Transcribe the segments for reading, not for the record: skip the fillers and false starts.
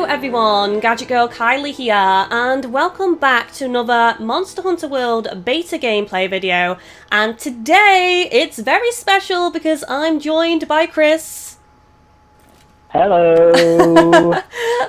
everyone, GadgetGirlKylie here, and welcome back to another Monster Hunter World beta gameplay video. And today, it's very special because I'm joined by Chris. Hello!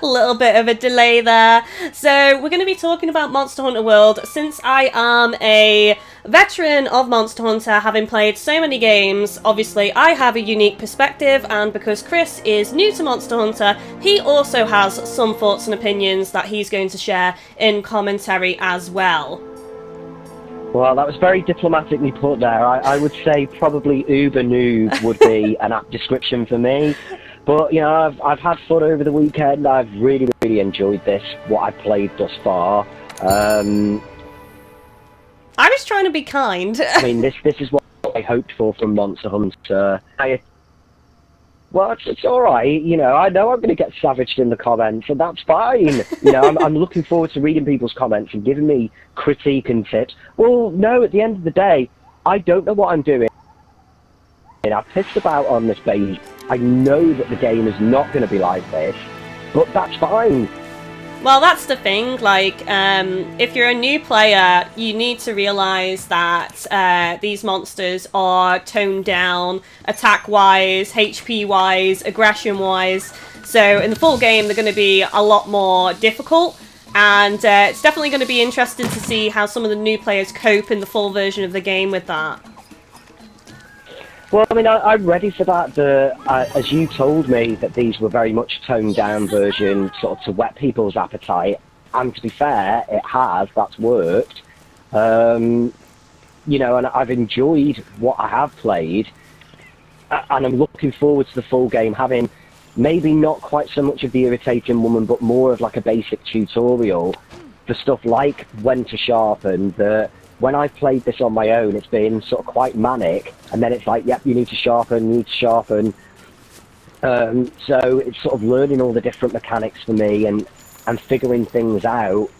A little bit of a delay there. So, we're going to be talking about Monster Hunter World. Since I am a veteran of Monster Hunter, having played so many games, obviously I have a unique perspective, and because Chris is new to Monster Hunter, he also has some thoughts and opinions that he's going to share in commentary as well. Well, that was very diplomatically put there. I would say probably Uber Noob would be an apt description for me. But, you know, I've had fun over the weekend. I've really enjoyed this, what I've played thus far. I was trying to be kind. I mean, this is what I hoped for from Monster Hunter. Well, it's alright, you know I'm going to get savaged in the comments, and that's fine. You know, I'm looking forward to reading people's comments and giving me critique and tips. Well, no, at the end of the day, I don't know what I'm doing. I've pissed about on this base. I know that the game is not going to be like this, but that's fine. Well, that's the thing, like, if you're a new player, you need to realise that these monsters are toned down, attack-wise, HP-wise, aggression-wise, so in the full game they're going to be a lot more difficult, and it's definitely going to be interesting to see how some of the new players cope in the full version of the game with that. Well, I mean, I'm ready for that. As you told me that these were very much toned down version, sort of to whet people's appetite, and to be fair, it has, that's worked. You know, and I've enjoyed what I have played, and I'm looking forward to the full game, having maybe not quite so much of the irritating woman, but more of like a basic tutorial for stuff like when to sharpen, when I've played this on my own, it's been sort of quite manic, and then it's like, yep, you need to sharpen, so it's sort of learning all the different mechanics for me and figuring things out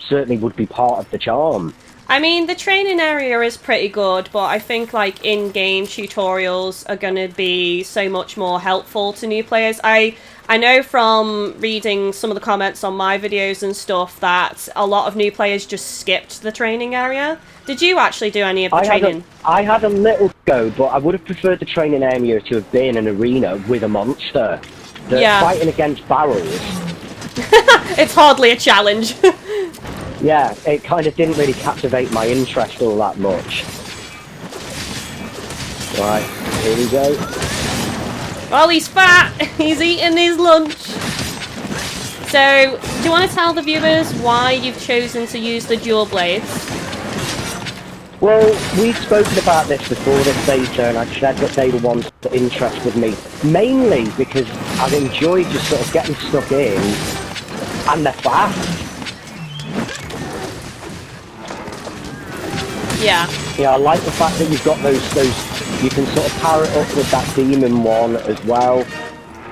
certainly would be part of the charm. I mean, the training area is pretty good, but I think, like, in-game tutorials are going to be so much more helpful to new players. I know from reading some of the comments on my videos and stuff that a lot of new players just skipped the training area. Did you actually do any of the training? I had a little go, but I would have preferred the training area to have been an arena with a monster. Fighting against barrels. It's hardly a challenge. Yeah, it kind of didn't really captivate my interest all that much. Right, here we go. Well, he's fat! He's eating his lunch! So, do you want to tell the viewers why you've chosen to use the dual blades? Well, we've spoken about this before this beta, and I said that they were ones that interested me. Mainly because I've enjoyed just sort of getting stuck in, and they're fast. Yeah. Yeah, I like the fact that you've got those you can sort of power it up with that demon one as well,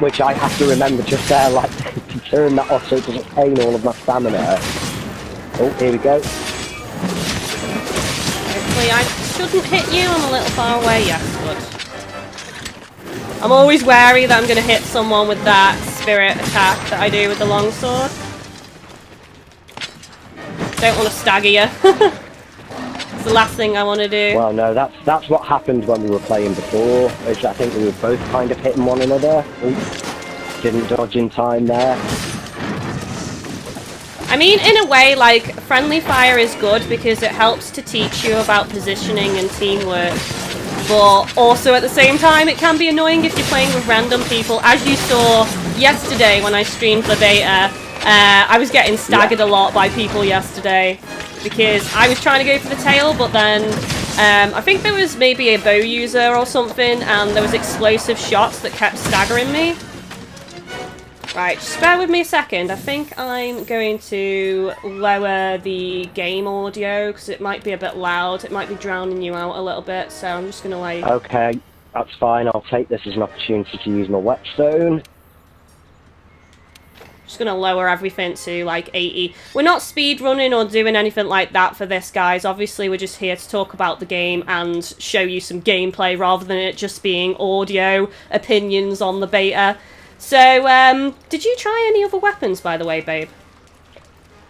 which I have to remember just there, like, to turn that off so it doesn't drain all of my stamina. Oh, here we go. Hopefully I shouldn't hit you, I'm a little far away, yes, good. I'm always wary that I'm going to hit someone with that spirit attack that I do with the longsword. Don't want to stagger you. The last thing I want to do. Well, no, that's what happened when we were playing before. Is I think we were both kind of hitting one another. Oops, didn't dodge in time there. I mean, in a way, like, friendly fire is good because it helps to teach you about positioning and teamwork. But also at the same time, it can be annoying if you're playing with random people. As you saw yesterday when I streamed the beta, I was getting staggered a lot by people yesterday. Because I was trying to go for the tail, but then I think there was maybe a bow user or something, and there was explosive shots that kept staggering me. Right, just bear with me a second. I think I'm going to lower the game audio, because it might be a bit loud. It might be drowning you out a little bit, so I'm just going to wait. Okay, that's fine. I'll take this as an opportunity to use my whetstone. Just gonna lower everything to like 80. We're not speed running or doing anything like that for this, guys. Obviously, we're just here to talk about the game and show you some gameplay rather than it just being audio opinions on the beta. So, did you try any other weapons, by the way, babe?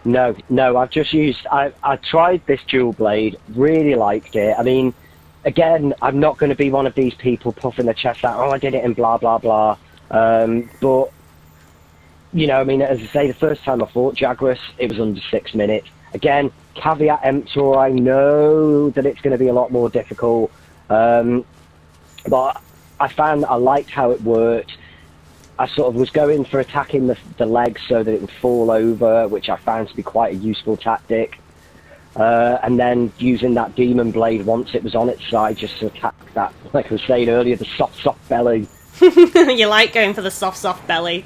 No, I've just used... I tried this dual blade, really liked it. I mean, again, I'm not going to be one of these people puffing their chest out, oh, I did it and blah, blah, blah. But, you know, I mean, as I say, the first time I fought Jagras, it was under 6 minutes. Again, caveat emptor, I know that it's going to be a lot more difficult. But I found that I liked how it worked. I sort of was going for attacking the legs so that it would fall over, which I found to be quite a useful tactic. And then using that demon blade once it was on its side just to attack that, like I was saying earlier, the soft belly. You like going for the soft belly.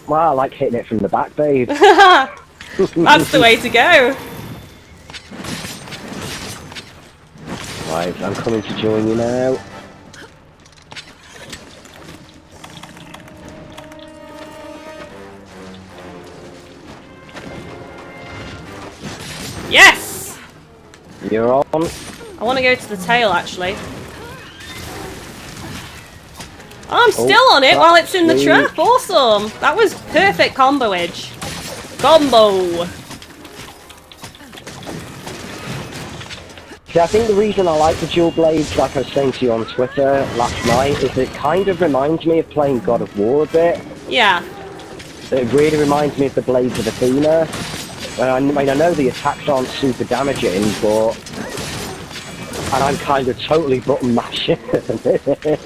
Well, I like hitting it from the back, babe. That's the way to go. Right, I'm coming to join you now. Yes! You're on. I want to go to the tail, actually. Oh, I'm still on it while it's in the trap. Awesome. That was perfect combo-age. Combo. See, I think the reason I like the dual blades, like I was saying to you on Twitter last night, is it kind of reminds me of playing God of War a bit. Yeah. It really reminds me of the blades of Athena. I mean, I know the attacks aren't super damaging, but... And I'm kind of totally button mashing at the minute.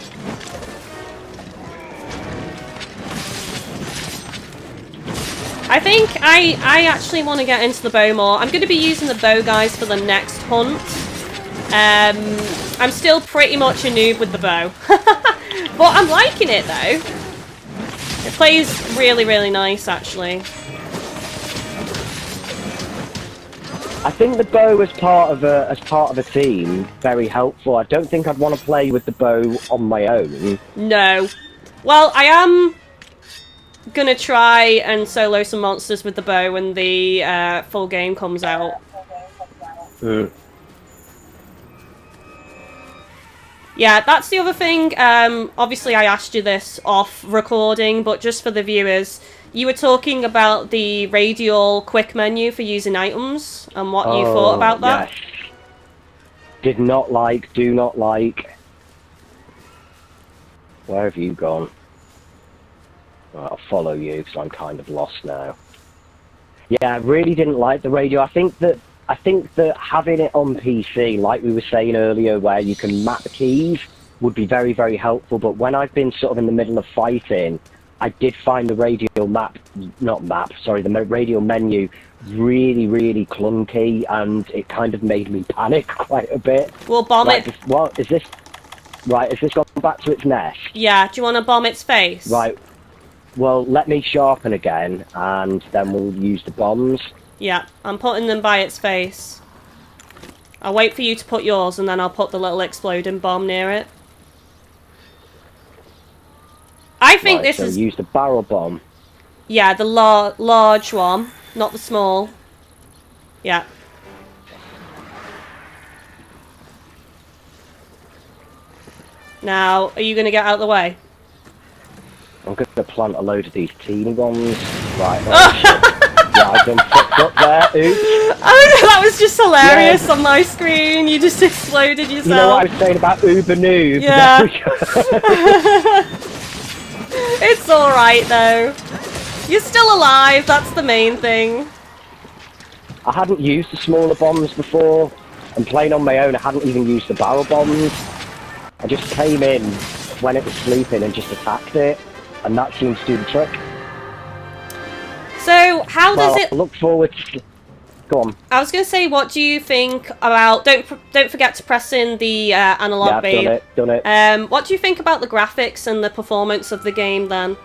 I think I actually want to get into the bow more. I'm going to be using the bow, guys, for the next hunt. I'm still pretty much a noob with the bow. But I'm liking it, though. It plays really, really nice, actually. I think the bow as part of a team, very helpful. I don't think I'd want to play with the bow on my own. No. Well, I am gonna try and solo some monsters with the bow when the full game comes out. Yeah, that's the other thing. Obviously, I asked you this off recording, but just for the viewers, you were talking about the radial quick menu for using items and what you thought about that. Yes. Did not like, do not like. Where have you gone? Well, I'll follow you because I'm kind of lost now. Yeah, I really didn't like the radio. I think that having it on PC, like we were saying earlier, where you can map the keys, would be very, very helpful. But when I've been sort of in the middle of fighting, I did find the radial the radial menu really, really clunky, and it kind of made me panic quite a bit. We'll bomb it. What is this? Right, is this gone back to its nest? Yeah, do you want to bomb its face? Right. Well, let me sharpen again, and then we'll use the bombs. Yeah, I'm putting them by its face. I'll wait for you to put yours, and then I'll put the little exploding bomb near it. I think this is... use the barrel bomb. Yeah, the large one, not the small. Yeah. Now, are you going to get out of the way? I'm going to plant a load of these teeny ones. Right. Yeah, I've done fucked up there. Oops. Oh, that was just hilarious on my screen. You just exploded yourself. You know what I was saying about Uber Noob? Yeah. It's alright, though. You're still alive, that's the main thing. I hadn't used the smaller bombs before, and playing on my own, I hadn't even used the barrel bombs. I just came in when it was sleeping and just attacked it, and that seems to do the trick. So, how does it... I look forward to... Go on. I was going to say, what do you think about... Don't forget to press in the analog, babe. Yeah, I've done it. What do you think about the graphics and the performance of the game, then?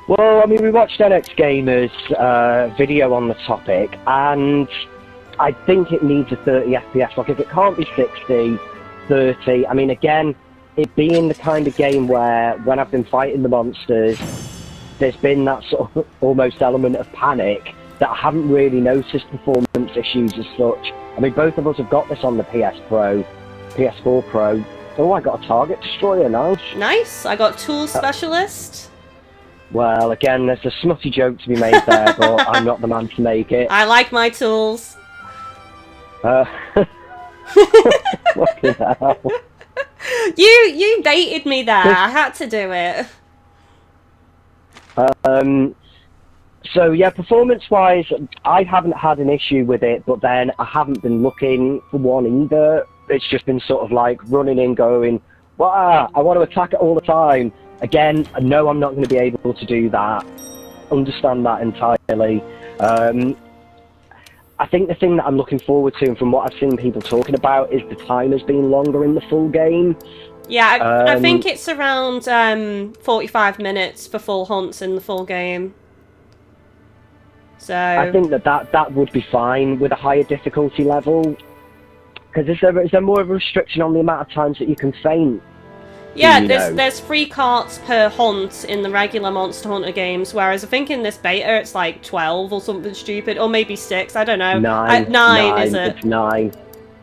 Well, I mean, we watched NX Gamer's video on the topic, and I think it needs a 30 FPS. Like, if it can't be 60, 30... I mean, again, it being the kind of game where, when I've been fighting the monsters, there's been that sort of almost element of panic that I haven't really noticed performance issues as such. I mean, both of us have got this on the PS4 Pro. Oh, I got a target destroyer, nice. Nice. I got Tool Specialist. Well, again, there's a smutty joke to be made there, but I'm not the man to make it. I like my tools. Fucking hell. You baited me there. I had to do it. So yeah, performance-wise, I haven't had an issue with it, but then I haven't been looking for one either. It's just been sort of like running in, going, wow, I want to attack it all the time. Again, I know I'm not going to be able to do that. Understand that entirely. I think the thing that I'm looking forward to, and from what I've seen people talking about, is the timers being longer in the full game. Yeah, I think it's around 45 minutes for full hunts in the full game. So I think that would be fine with a higher difficulty level. Because is there more of a restriction on the amount of times that you can faint? Yeah, there's 3 carts per hunt in the regular Monster Hunter games, whereas I think in this beta it's like 12 or something stupid, or maybe 6, I don't know. 9, is it? It's 9.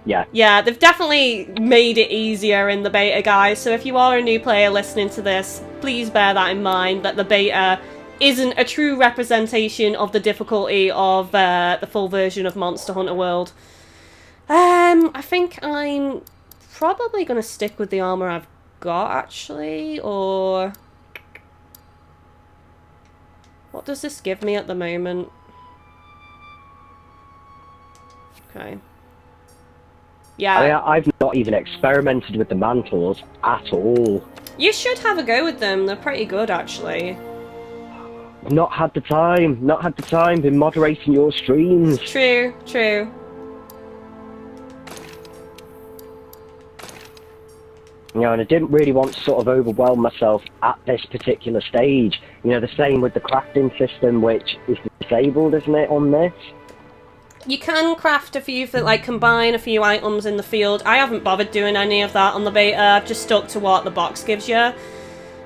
Yeah. Yeah, they've definitely made it easier in the beta, guys, so if you are a new player listening to this, please bear that in mind, that the beta isn't a true representation of the difficulty of the full version of Monster Hunter World. I think I'm probably going to stick with the armor I've got, actually, or what does this give me at the moment? Okay. Yeah. I mean, I've not even experimented with the mantles at all. You should have a go with them. They're pretty good, actually. Not had the time. Been moderating your streams. True. You know, and I didn't really want to sort of overwhelm myself at this particular stage. You know, the same with the crafting system, which is disabled, isn't it, on this? You can craft a few, like combine a few items in the field. I haven't bothered doing any of that on the beta. I've just stuck to what the box gives you. I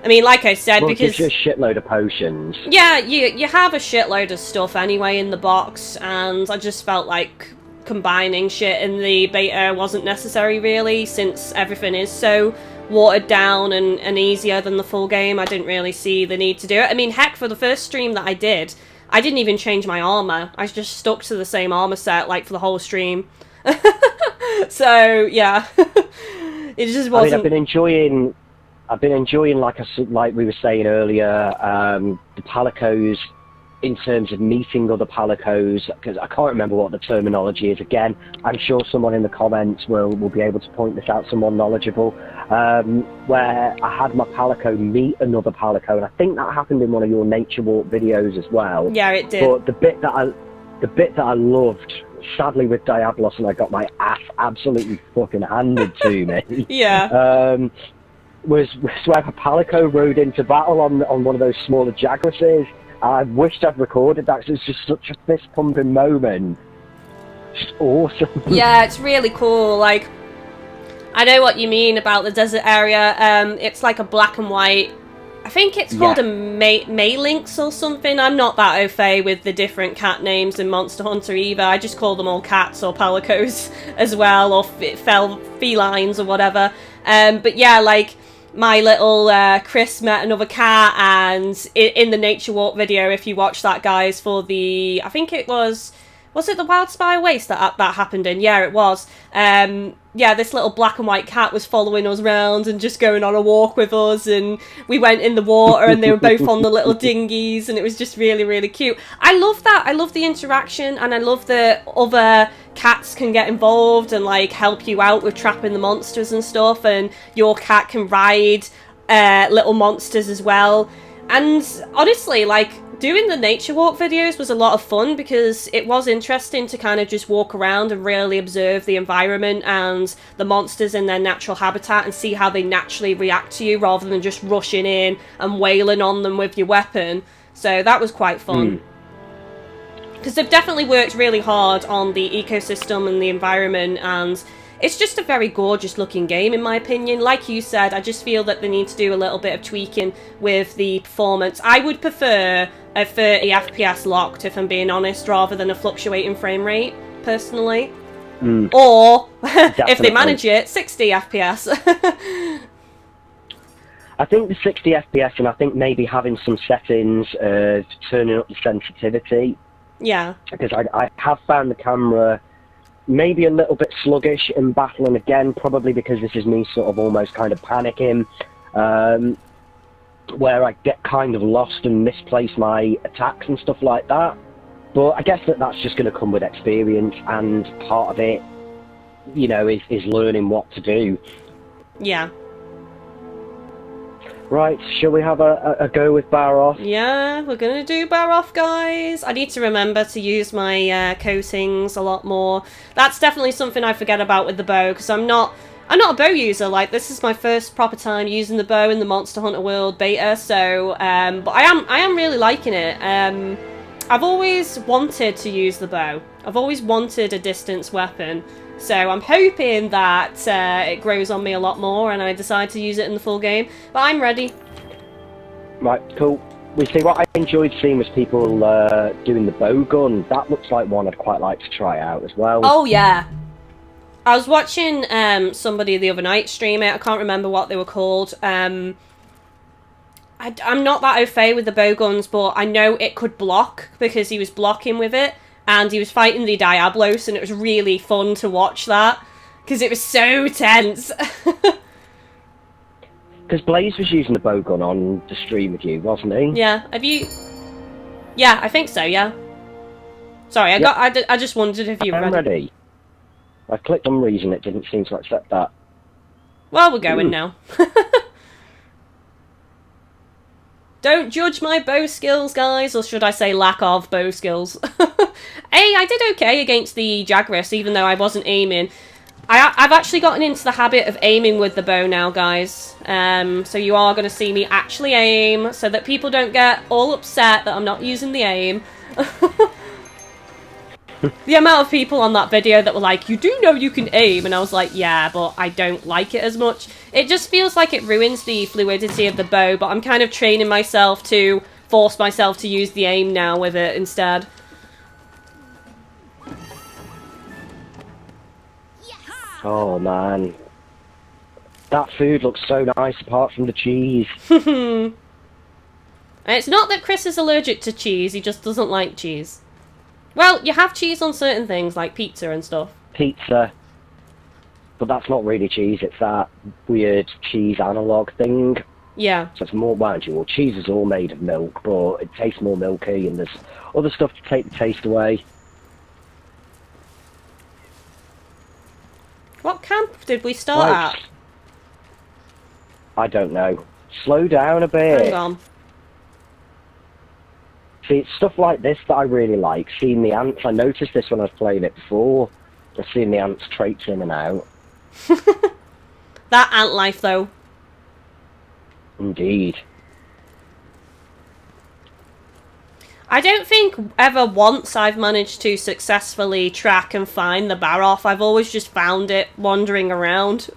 mean, like I said, because it gives you a shitload of potions. Yeah, you have a shitload of stuff anyway in the box, and I just felt like combining shit in the beta wasn't necessary, really, since everything is so watered down and easier than the full game. I didn't really see the need to do it. I mean, heck, for the first stream that I did, I didn't even change my armor. I just stuck to the same armor set, like, for the whole stream. So, yeah. It just wasn't... I mean, I've been enjoying, like we were saying earlier, the Palicos, in terms of meeting other Palicos, because I can't remember what the terminology is. Again, I'm sure someone in the comments will be able to point this out, someone knowledgeable, where I had my Palico meet another Palico, and I think that happened in one of your nature walk videos as well. Yeah, it did. But the bit that I loved, sadly with Diablos, and I got my ass absolutely fucking handed to me. Yeah. Was where a Palico rode into battle on one of those smaller Jagrases. I wished I'd recorded that, because it's just such a fist-pumping moment. Just awesome. Yeah, it's really cool. Like, I know what you mean about the desert area. It's like a black and white... I think it's called a Maylynx or something. I'm not that au fait with the different cat names in Monster Hunter either. I just call them all cats or palicos as well, or felines or whatever. But yeah, like... My little Chris met another cat, and in the Nature Walk video, if you watch that, guys, for the... I think it was it the Wildspire Waste that happened in? Yeah, it was. Yeah, this little black and white cat was following us around and just going on a walk with us, and we went in the water and they were both on the little dinghies, and it was just really, really cute. I love that. I love the interaction, and I love that other cats can get involved and like help you out with trapping the monsters and stuff, and your cat can ride little monsters as well. And honestly, like, doing the nature walk videos was a lot of fun, because it was interesting to kind of just walk around and really observe the environment and the monsters in their natural habitat and see how they naturally react to you, rather than just rushing in and wailing on them with your weapon. So that was quite fun. Because they've definitely worked really hard on the ecosystem and the environment, and it's just a very gorgeous looking game, in my opinion. Like you said, I just feel that they need to do a little bit of tweaking with the performance. I would prefer a 30 FPS locked, if I'm being honest, rather than a fluctuating frame rate, personally. Or, if they manage it, 60 FPS. I think the 60 FPS, and I think maybe having some settings, turning up the sensitivity. Yeah. Because I have found the camera maybe a little bit sluggish in battling again, probably because this is me sort of almost kind of panicking, where I get kind of lost and misplace my attacks and stuff like that. But I guess that's just going to come with experience, and part of it, you know, is learning what to do. Yeah. Right, shall we have a go with Barroth? Yeah, we're gonna do Barroth, guys. I need to remember to use my coatings a lot more. That's definitely something I forget about with the bow, because I'm not a bow user. Like, this is my first proper time using the bow in the Monster Hunter World beta, so but I am really liking it. I've always wanted to use the bow. I've always wanted a distance weapon. So I'm hoping that it grows on me a lot more and I decide to use it in the full game. But I'm ready. Right, cool. We see what I enjoyed seeing was people doing the bow gun. That looks like one I'd quite like to try out as well. Oh, yeah. I was watching somebody the other night stream it. I can't remember what they were called. I'm not that au fait with the bow guns, but I know it could block because he was blocking with it. And he was fighting the Diablos, and it was really fun to watch that, because it was so tense. Because Blaze was using the bow gun on the stream with you, wasn't he? Yeah, have you... Yeah, I think so, yeah. Sorry, I just wondered if you were I'm ready. ready. I clicked on reason, it didn't seem to accept that. Well, we're going now. Don't judge my bow skills, guys, or should I say lack of bow skills. Hey, I did okay against the JAGRAS, even though I wasn't aiming. I've actually gotten into the habit of aiming with the bow now, guys. So you are going to see me actually aim, so that people don't get all upset that I'm not using the aim. The amount of people on that video that were like, you do know you can aim, and I was like, yeah, but I don't like it as much. It just feels like it ruins the fluidity of the bow, but I'm kind of training myself to force myself to use the aim now with it instead. Oh man. That food looks so nice apart from the cheese. And it's not that Chris is allergic to cheese, he just doesn't like cheese. Well, you have cheese on certain things, like pizza and stuff. Pizza. But that's not really cheese, it's that weird cheese analog thing. Yeah. So it's more, well, cheese is all made of milk, but it tastes more milky, and there's other stuff to take the taste away. What camp did we start at? I don't know. Slow down a bit. Hang on. See, it's stuff like this that I really like. Seeing the ants, I noticed this when I was playing it before. Just seeing the ants traipse in and out. That ant life, though. Indeed. I don't think ever once I've managed to successfully track and find the Barroth. I've always just found it wandering around.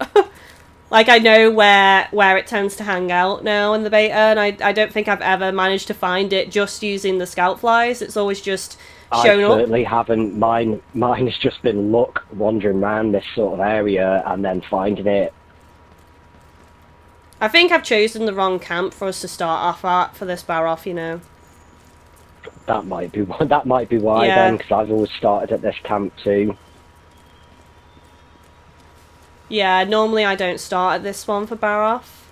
Like, I know where it tends to hang out now in the beta, and I don't think I've ever managed to find it just using the scout flies. It's always just shown up. I certainly haven't. Mine has just been luck wandering around this sort of area and then finding it. I think I've chosen the wrong camp for us to start off at for this Barroth, you know. That might be why Yeah. then, because I've always started at this camp too. Yeah, normally I don't start at this one for Barroth.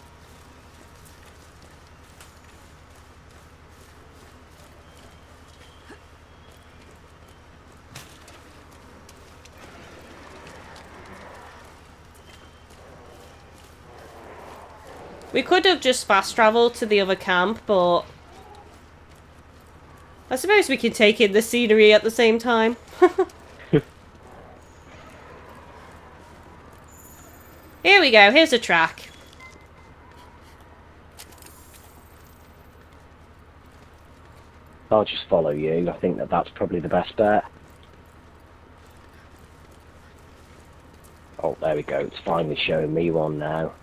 We could have just fast travelled to the other camp, but I suppose we can take in the scenery at the same time. Here we go, here's a track. I'll just follow you. I think that's probably the best bet. Oh, there we go. It's finally showing me one now.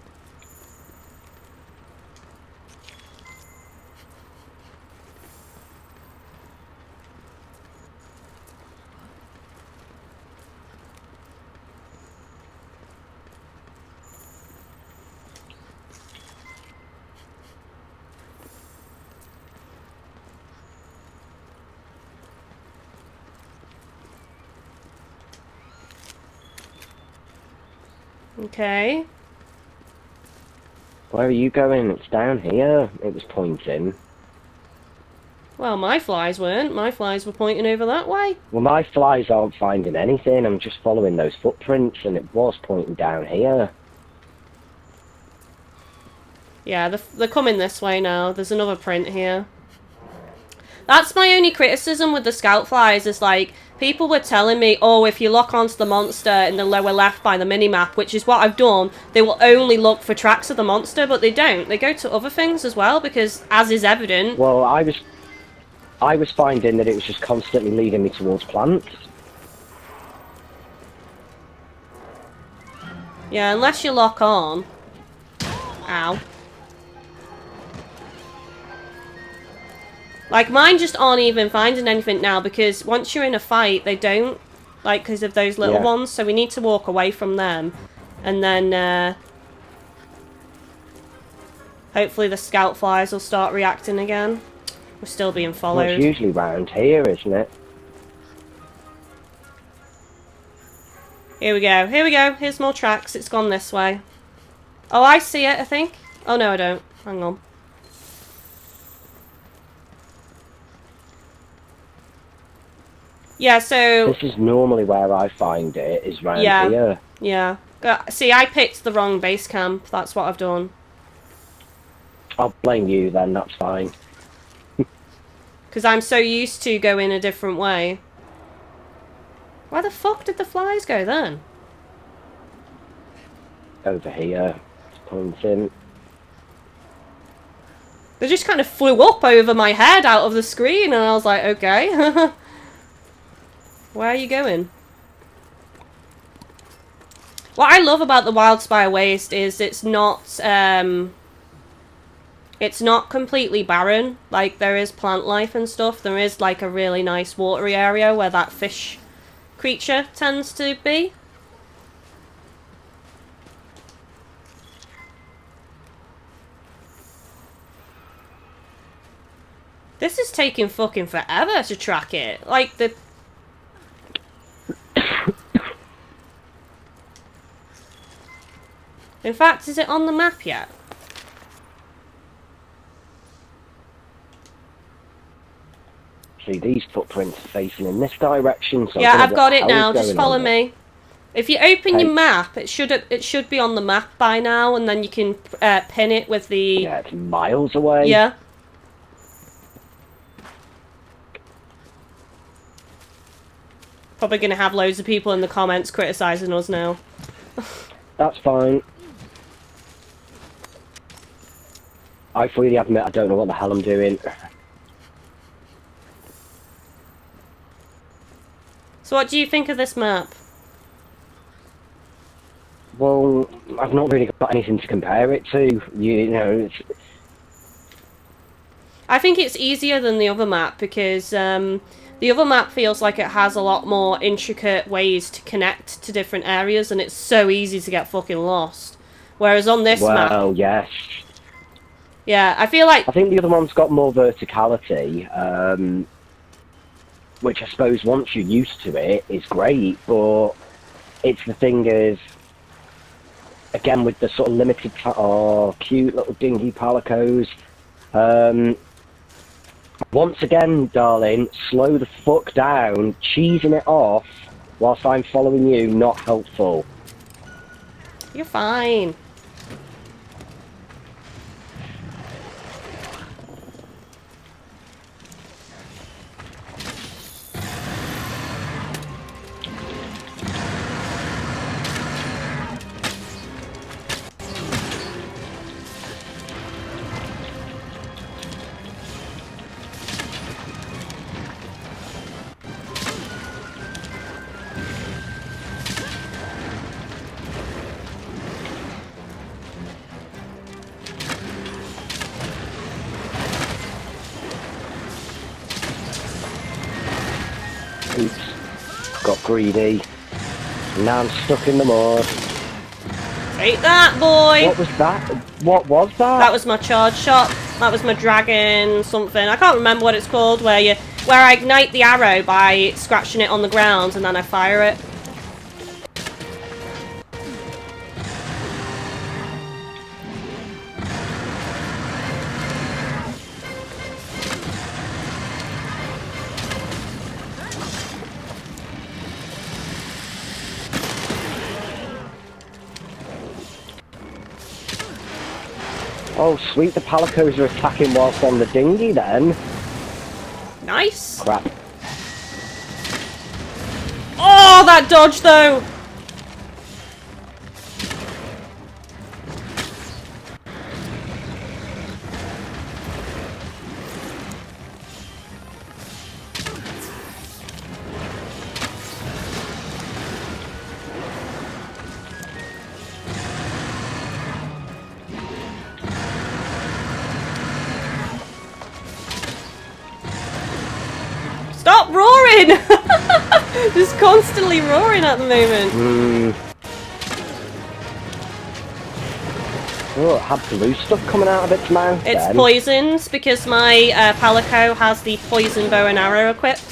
Okay. Where are you going? It's down here. It was pointing. Well, my flies weren't. My flies were pointing over that way. Well, my flies aren't finding anything. I'm just following those footprints, and it was pointing down here. Yeah, they're coming this way now. There's another print here. That's my only criticism with the scout flies, is like, people were telling me, oh, if you lock onto the monster in the lower left by the minimap, which is what I've done, they will only look for tracks of the monster, but they don't. They go to other things as well, because, as is evident... Well, I was finding that it was just constantly leading me towards plants. Yeah, unless you lock on. Ow. Like, mine just aren't even finding anything now, because once you're in a fight, they don't. Like, because of those little ones, so we need to walk away from them. And then, hopefully the scout flies will start reacting again. We're still being followed. Well, it's usually round here, isn't it? Here we go. Here we go. Here's more tracks. It's gone this way. Oh, I see it, I think. Oh, no, I don't. Hang on. Yeah, so... This is normally where I find it, is round here. Yeah. See, I picked the wrong base camp. That's what I've done. I'll blame you then, that's fine. Because I'm so used to going a different way. Where the fuck did the flies go then? Over here. It's pointing. They just kind of flew up over my head out of the screen, and I was like, okay. Where are you going? What I love about the Wildspire Waste is it's not completely barren. Like, there is plant life and stuff. There is, like, a really nice watery area where that fish creature tends to be. This is taking fucking forever to track it. Like, the... In fact, is it on the map yet? See, these footprints are facing in this direction. So yeah, I've got it now. Just follow me. If you open your map, it should be on the map by now, and then you can pin it with the... Yeah, it's miles away. Yeah. Probably going to have loads of people in the comments criticising us now. That's fine. I freely admit I don't know what the hell I'm doing. So what do you think of this map? Well, I've not really got anything to compare it to. You know, it's... I think it's easier than the other map because the other map feels like it has a lot more intricate ways to connect to different areas, and it's so easy to get fucking lost. Whereas on this map... Well, yes. Yeah, I feel like... I think the other one's got more verticality, which I suppose once you're used to it is great, but it's the thing is, again with the sort of limited... Oh, cute little dingy Palicos. Once again, darling, slow the fuck down. Cheesing it off whilst I'm following you, not helpful. You're fine. Oops. Got greedy. Now I'm stuck in the mud. Take that, boy! What was that? What was that? That was my charge shot. That was my dragon something. I can't remember what it's called, where I ignite the arrow by scratching it on the ground and then I fire it. Oh, sweet, the Palicos are attacking whilst on the dinghy then. Nice. Crap. Oh, that dodge though! Stop roaring! Just constantly roaring at the moment. Oh, it had blue stuff coming out of its mouth. It's then. poisons because my Palico has the poison bow and arrow equipped.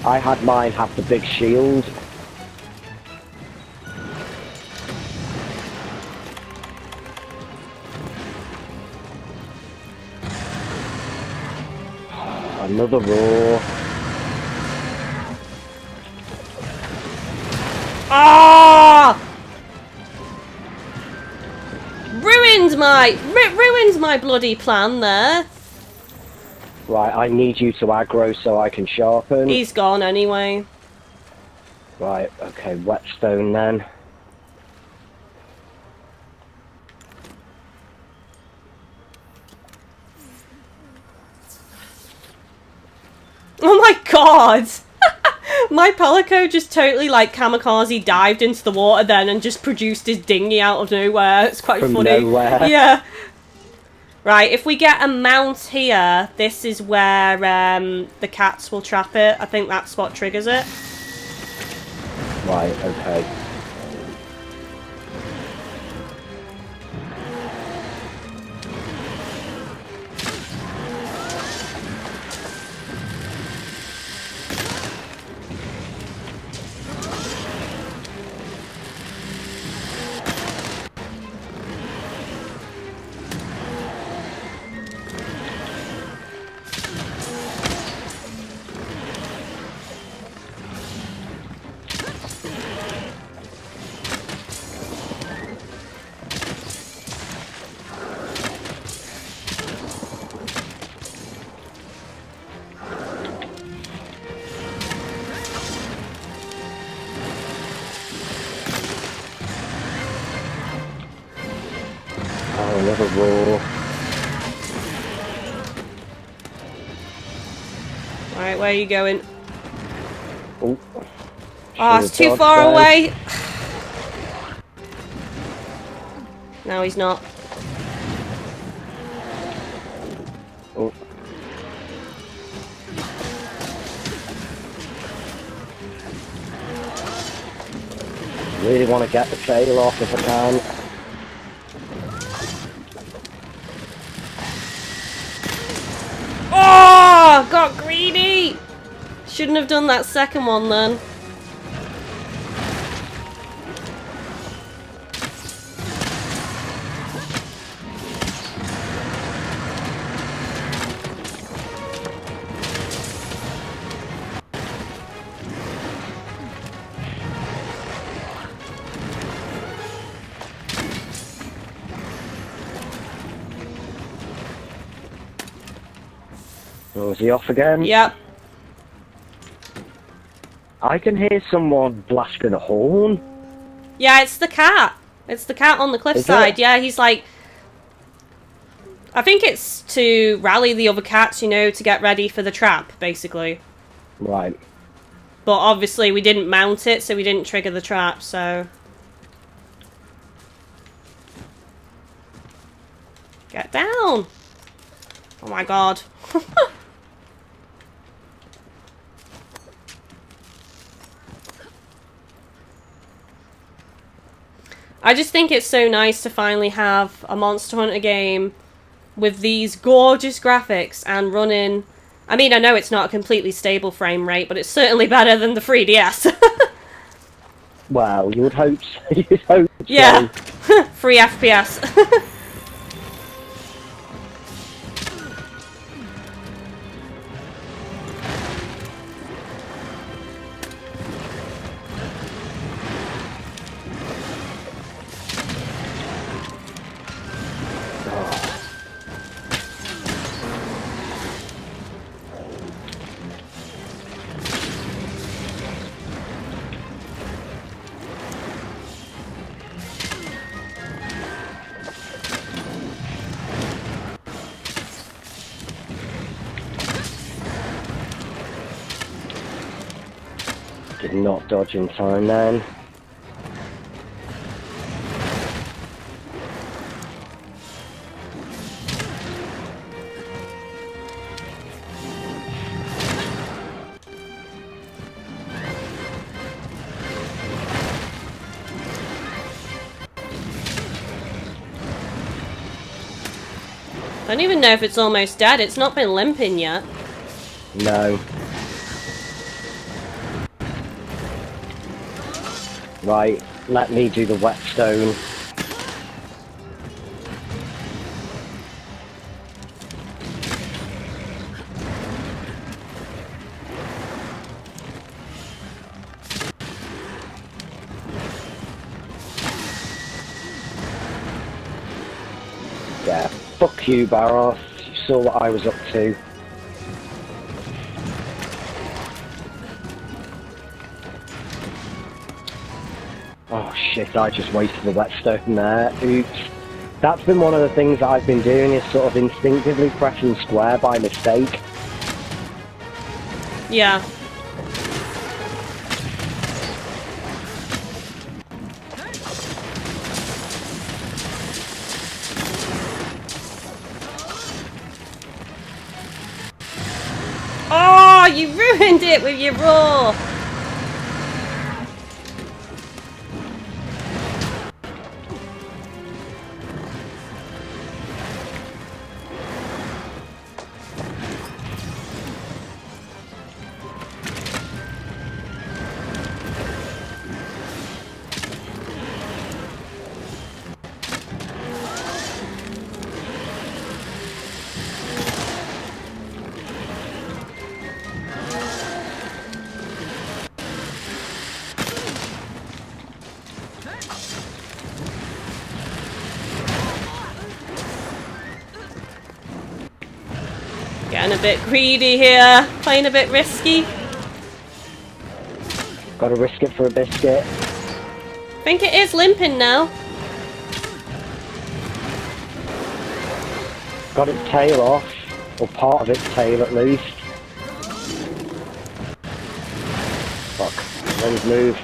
I had mine have the big shield. Another roar. Ah! Ruined my bloody plan there. Right, I need you to aggro so I can sharpen. He's gone anyway. Right, okay, whetstone then. Oh my god! My Palico just totally like kamikaze dived into the water then and just produced his dinghy out of nowhere. It's quite From funny. nowhere. Yeah. Right, if we get a mount here, this is where the cats will trap it. I think that's what triggers it. Right, okay. Oh, another roar. Right, where are you going? Oh, Oh, it's too far away. No, he's not. Oh. Really want to get the tail off if I can. Oh, got greedy. Shouldn't have done that second one then. Oh, is he off again? Yep. I can hear someone blasting a horn. Yeah, it's the cat. It's the cat on the cliffside. Yeah, he's like... I think it's to rally the other cats, you know, to get ready for the trap, basically. Right. But obviously we didn't mount it, so we didn't trigger the trap, so... Get down! Oh my god. I just think it's so nice to finally have a Monster Hunter game with these gorgeous graphics and running... I mean, I know it's not a completely stable frame rate, but it's certainly better than the 3DS. Well, you would hope so. You'd hope Yeah. so. Free FPS. Did not dodge in time then. I don't even know if it's almost dead. It's not been limping yet. No. Right, let me do the whetstone. Yeah, fuck you, Barroth. You saw what I was up to. Oh shit, I just wasted the whetstone there. Oops. That's been one of the things that I've been doing, is sort of instinctively pressing square by mistake. Yeah. Oh, you ruined it with your raw! Getting a bit greedy here, playing a bit risky. Gotta risk it for a biscuit. I think it is limping now. Got its tail off, or part of its tail at least. Fuck, let us move.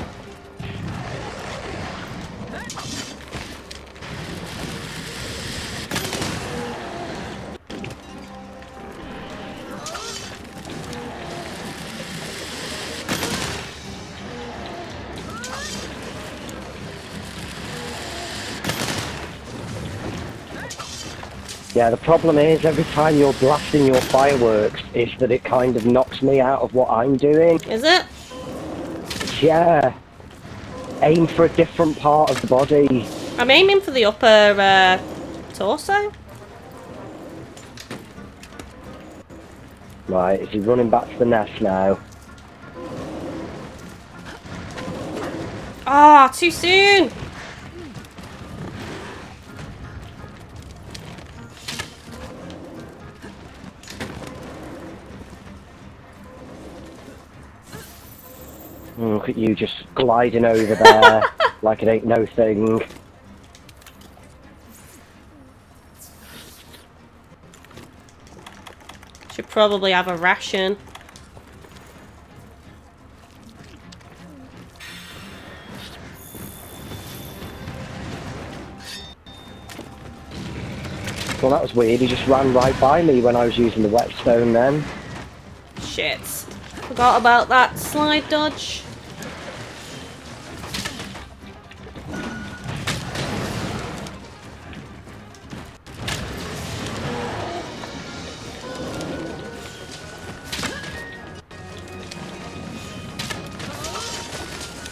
Yeah, the problem is every time you're blasting your fireworks is that it kind of knocks me out of what I'm doing. Is it? Yeah. Aim for a different part of the body. I'm aiming for the upper torso. Right, is he running back to the nest now? Ah, too soon! Look at you just gliding over there like it ain't no thing. Should probably have a ration. Well, that was weird. He just ran right by me when I was using the whetstone then. Shit. Forgot about that slide dodge.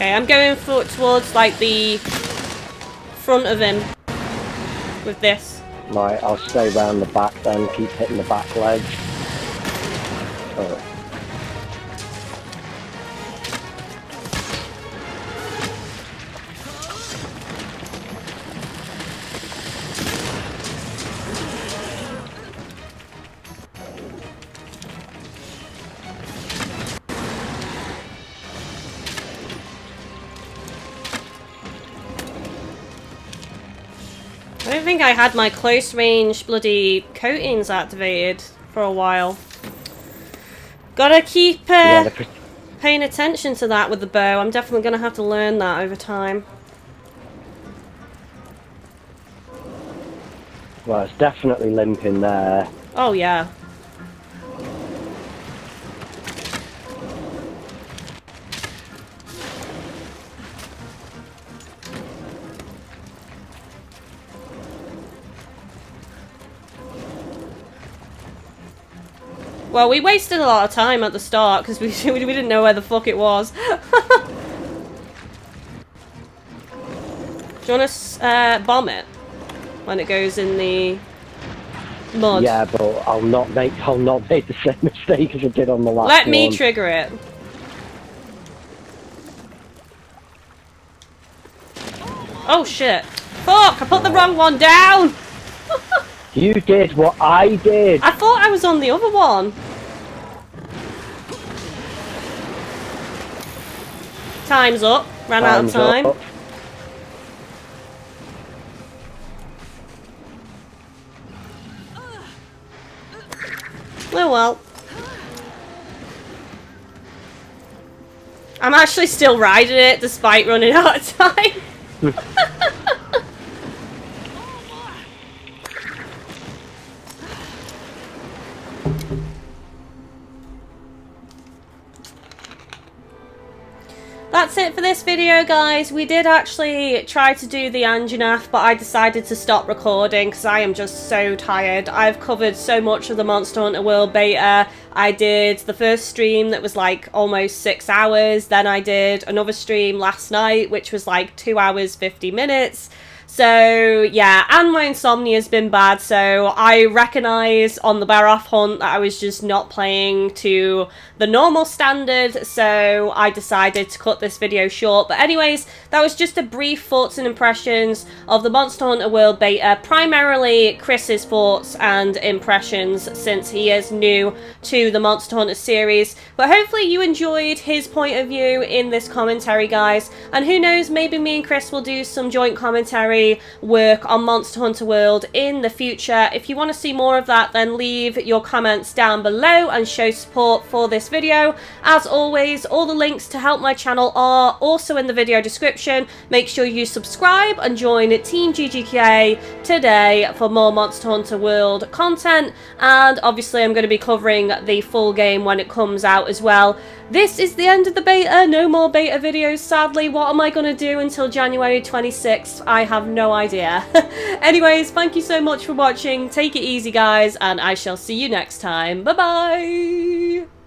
Okay, I'm going towards like the front of him with this. Right, I'll stay round the back then, keep hitting the back legs. Oh. I don't think I had my close range bloody coatings activated for a while. Gotta keep paying attention to that with the bow. I'm definitely going to have to learn that over time. Well, it's definitely limping there. Oh, yeah. Well, we wasted a lot of time at the start because we didn't know where the fuck it was. Do you want to bomb it when it goes in the mud? Yeah, but I'll not make the same mistake as I did on the last one. Let me trigger it. Oh shit! Fuck! I put the wrong one down. You did what I did! I thought I was on the other one. Time's up. Ran out of time. Up. Oh well. I'm actually still riding it despite running out of time. That's it for this video, guys. We did actually try to do the Anjanath, but I decided to stop recording because I am just so tired. I've covered so much of the Monster Hunter World beta. I did the first stream that was like almost 6 hours. Then I did another stream last night, which was like 2 hours, 50 minutes. So, yeah, and my insomnia has been bad, so I recognise on the Barroth hunt that I was just not playing to the normal standard, so I decided to cut this video short. But anyways, that was just a brief thoughts and impressions of the Monster Hunter World beta, primarily Chris's thoughts and impressions since he is new to the Monster Hunter series. But hopefully you enjoyed his point of view in this commentary, guys, and who knows, maybe me and Chris will do some joint commentary work on Monster Hunter World in the future. If you want to see more of that, then leave your comments down below and show support for this video. As always, all the links to help my channel are also in the video description. Make sure you subscribe and join Team GGK today for more Monster Hunter World content, and obviously I'm going to be covering the full game when it comes out as well. This is the end of the beta. No more beta videos, sadly. What am I going to do until January 26th? I have no idea. Anyways, thank you so much for watching. Take it easy, guys, and I shall see you next time. Bye-bye!